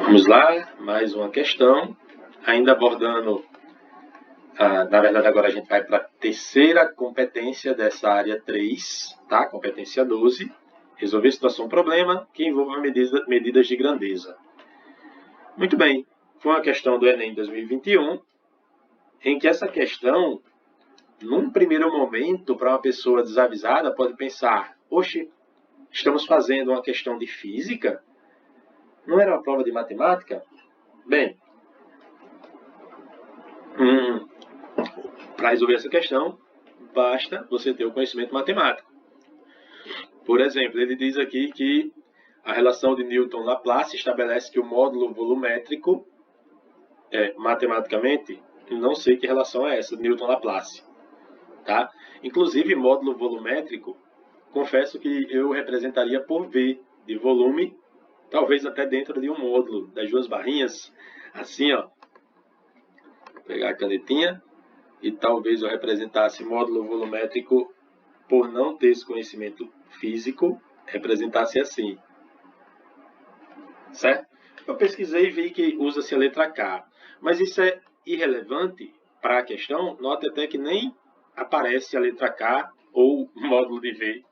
Vamos lá, mais uma questão, ainda abordando, na verdade agora a gente vai para a terceira competência dessa área 3, tá? Competência 12, resolver situação problema que envolva medidas de grandeza. Muito bem, foi uma questão do Enem 2021, em que essa questão, num primeiro momento, para uma pessoa desavisada, pode pensar, oxe, estamos fazendo uma questão de física? Não era uma prova de matemática? Bem, para resolver essa questão, basta você ter o conhecimento matemático. Por exemplo, ele diz aqui que a relação de Newton-Laplace estabelece que o módulo volumétrico, matematicamente, não sei que relação é essa, Newton-Laplace. Tá? Inclusive, módulo volumétrico, confesso que eu representaria por V de volume, talvez até dentro de um módulo, das duas barrinhas, assim, ó. Vou pegar a canetinha e talvez eu representasse módulo volumétrico, por não ter esse conhecimento físico, representasse assim. Certo? Eu pesquisei e vi que usa-se a letra K. Mas isso é irrelevante para a questão. Note até que nem aparece a letra K ou módulo de V,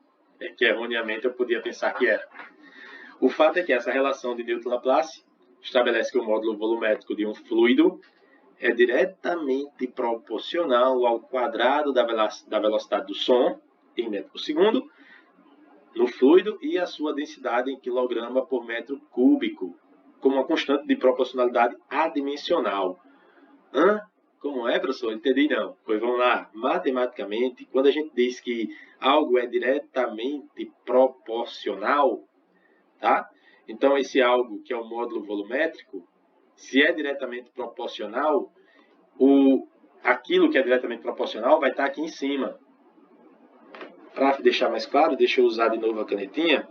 que erroneamente eu podia pensar que era. O fato é que essa relação de Newton-Laplace estabelece que o módulo volumétrico de um fluido é diretamente proporcional ao quadrado da velocidade do som em metro por segundo no fluido e a sua densidade em quilograma por metro cúbico, como uma constante de proporcionalidade adimensional. Como é, professor? Entendi não. Pois vamos lá. Matematicamente, quando a gente diz que algo é diretamente proporcional, tá? Então, esse algo que é o módulo volumétrico, se é diretamente proporcional, aquilo que é diretamente proporcional vai estar aqui em cima. Para deixar mais claro, deixa eu usar de novo a canetinha.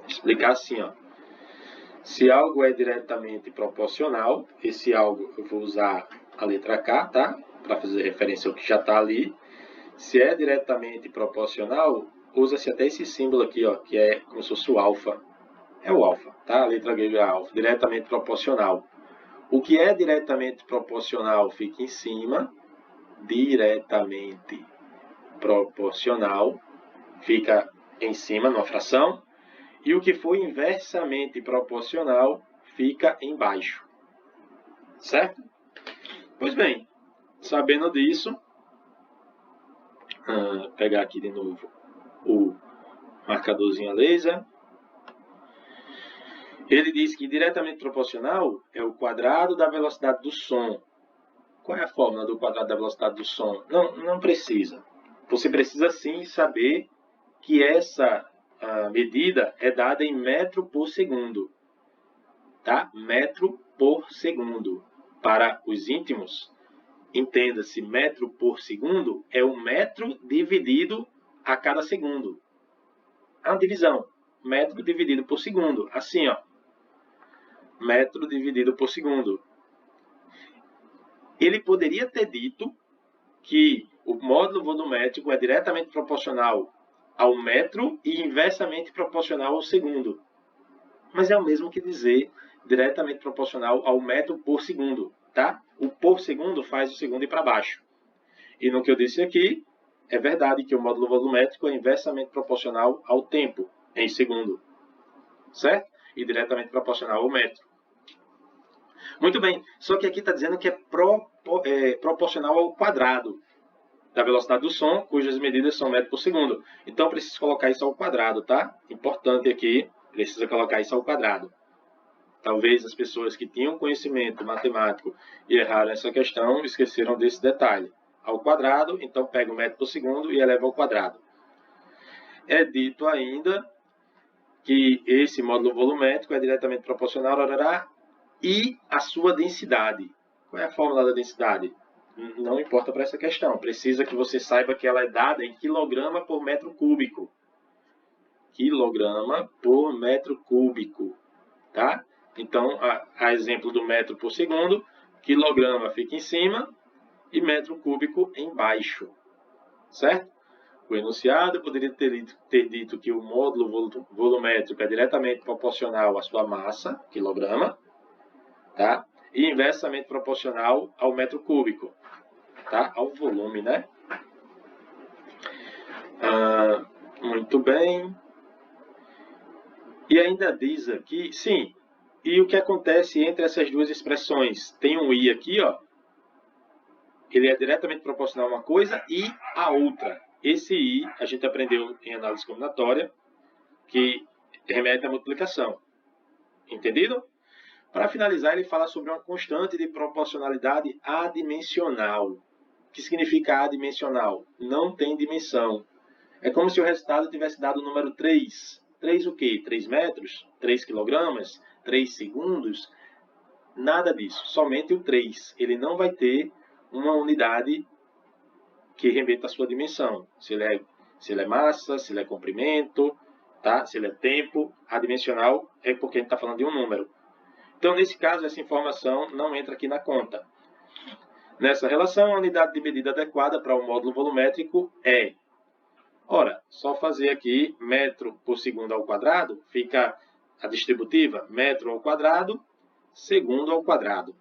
Explicar assim, ó. Se algo é diretamente proporcional, esse algo eu vou usar a letra K, tá? Para fazer referência ao que já está ali. Se é diretamente proporcional, usa-se até esse símbolo aqui, ó, que é como se fosse o alfa. É o alfa, tá? A letra grega é alfa, diretamente proporcional. O que é diretamente proporcional fica em cima, diretamente proporcional fica em cima, numa fração, e o que for inversamente proporcional fica embaixo. Certo? Pois bem, sabendo disso, pegar aqui de novo o marcadorzinho a laser. Ele diz que diretamente proporcional é o quadrado da velocidade do som. Qual é a fórmula do quadrado da velocidade do som? Não precisa. Você precisa sim saber que essa medida é dada em metro por segundo. Tá? Metro por segundo. Para os íntimos, entenda-se, metro por segundo é um metro dividido a cada segundo. É uma divisão. Metro dividido por segundo. Assim, ó. Metro dividido por segundo. Ele poderia ter dito que o módulo volumétrico é diretamente proporcional ao metro e inversamente proporcional ao segundo. Mas é o mesmo que dizer diretamente proporcional ao metro por segundo, tá? O por segundo faz o segundo ir para baixo. E no que eu disse aqui, é verdade que o módulo volumétrico é inversamente proporcional ao tempo, em segundo. Certo? E diretamente proporcional ao metro. Muito bem, só que aqui está dizendo que é proporcional ao quadrado da velocidade do som, cujas medidas são metros por segundo. Então, preciso colocar isso ao quadrado, tá? Importante aqui, precisa colocar isso ao quadrado. Talvez as pessoas que tinham conhecimento matemático e erraram essa questão, esqueceram desse detalhe. Ao quadrado, então pega o metro por segundo e eleva ao quadrado. É dito ainda que esse módulo volumétrico é diretamente proporcional e a sua densidade. Qual é a fórmula da densidade? Não importa para essa questão. Precisa que você saiba que ela é dada em quilograma por metro cúbico. Quilograma por metro cúbico. Tá? Então, a exemplo do metro por segundo, quilograma fica em cima e metro cúbico embaixo. Certo? o enunciado, eu poderia ter dito que o módulo volumétrico é diretamente proporcional à sua massa, quilograma, tá? E inversamente proporcional ao metro cúbico, tá? Ao volume, né? Muito bem. E ainda diz aqui, sim, e o que acontece entre essas duas expressões? Tem um i aqui, ó. Ele é diretamente proporcional a uma coisa e a outra. Esse i, a gente aprendeu em análise combinatória, que remete à multiplicação. Entendido? Para finalizar, ele fala sobre uma constante de proporcionalidade adimensional. O que significa adimensional? Não tem dimensão. É como se o resultado tivesse dado o número 3. 3 o quê? 3 metros? 3 quilogramas? 3 segundos? Nada disso. Somente o 3. Ele não vai ter uma unidade que remeta à sua dimensão. Se ele é massa, se ele é comprimento, tá? Se ele é tempo. Adimensional é porque a gente está falando de um número. Então, nesse caso, essa informação não entra aqui na conta. Nessa relação, a unidade de medida adequada para o módulo volumétrico é... Ora, só fazer aqui metro por segundo ao quadrado, fica a distributiva metro ao quadrado, segundo ao quadrado.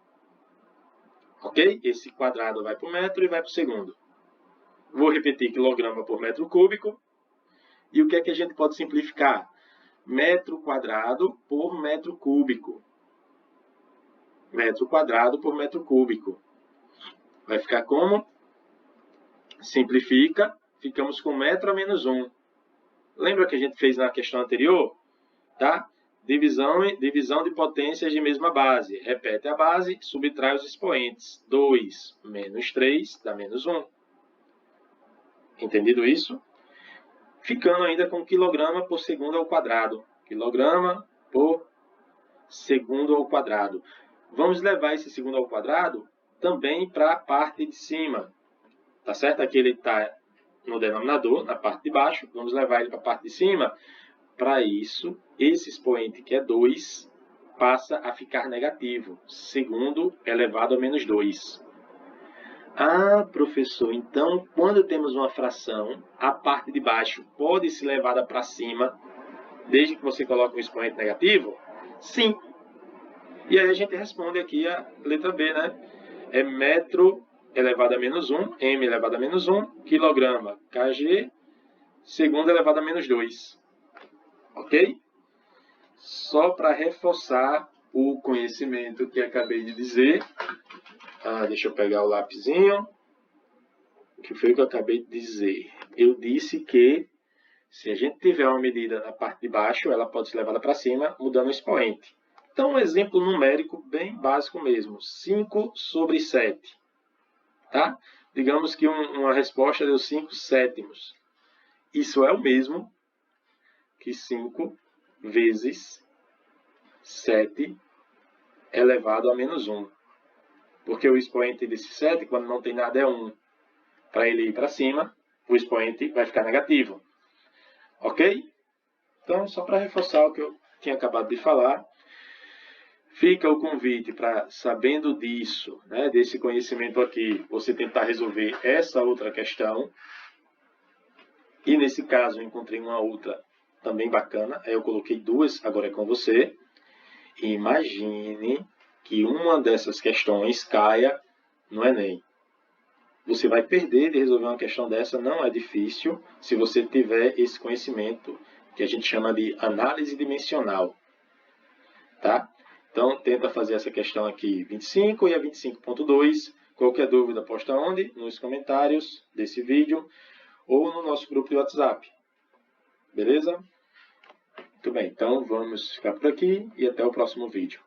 Ok? Esse quadrado vai para o metro e vai para o segundo. Vou repetir quilograma por metro cúbico. E o que é que a gente pode simplificar? Metro quadrado por metro cúbico. Metro quadrado por metro cúbico. Vai ficar como? Simplifica. Ficamos com metro a menos 1. Lembra que a gente fez na questão anterior? Tá? Divisão de potências de mesma base. Repete a base, subtrai os expoentes. 2 menos 3 dá menos 1. Entendido isso? Ficando ainda com quilograma por segundo ao quadrado. Quilograma por segundo ao quadrado. Vamos levar esse segundo ao quadrado também para a parte de cima. Tá certo? Aqui ele está no denominador, na parte de baixo. Vamos levar ele para a parte de cima. Para isso, esse expoente, que é 2, passa a ficar negativo. Segundo elevado a menos 2. Ah, professor, então, quando temos uma fração, a parte de baixo pode ser levada para cima, desde que você coloque um expoente negativo? Sim. E aí a gente responde aqui a letra B, né? É metro elevado a menos 1, m elevado a menos 1, quilograma, kg, segundo elevado a menos 2. Ok? Só para reforçar o conhecimento que acabei de dizer. Deixa eu pegar o lapisinho. O que foi que eu acabei de dizer? Eu disse que se a gente tiver uma medida na parte de baixo, ela pode ser levada para cima, mudando o expoente. Então, um exemplo numérico bem básico mesmo. 5 sobre 7. Tá? Digamos que uma resposta deu 5 sétimos. Isso é o mesmo que 5 vezes 7 elevado a menos 1. Porque o expoente desse 7, quando não tem nada, é 1. Para ele ir para cima, o expoente vai ficar negativo. Ok? Então, só para reforçar o que eu tinha acabado de falar, fica o convite para, sabendo disso, né, desse conhecimento aqui, você tentar resolver essa outra questão. E nesse caso, eu encontrei uma outra também bacana. Aí eu coloquei 2, agora é com você. E imagine que uma dessas questões caia no Enem. Você vai perder de resolver uma questão dessa, não é difícil, se você tiver esse conhecimento que a gente chama de análise dimensional. Tá? Então, tenta fazer essa questão aqui 25 e a 25.2. Qualquer dúvida, posta onde? Nos comentários desse vídeo ou no nosso grupo de WhatsApp. Beleza? Muito bem, então vamos ficar por aqui e até o próximo vídeo.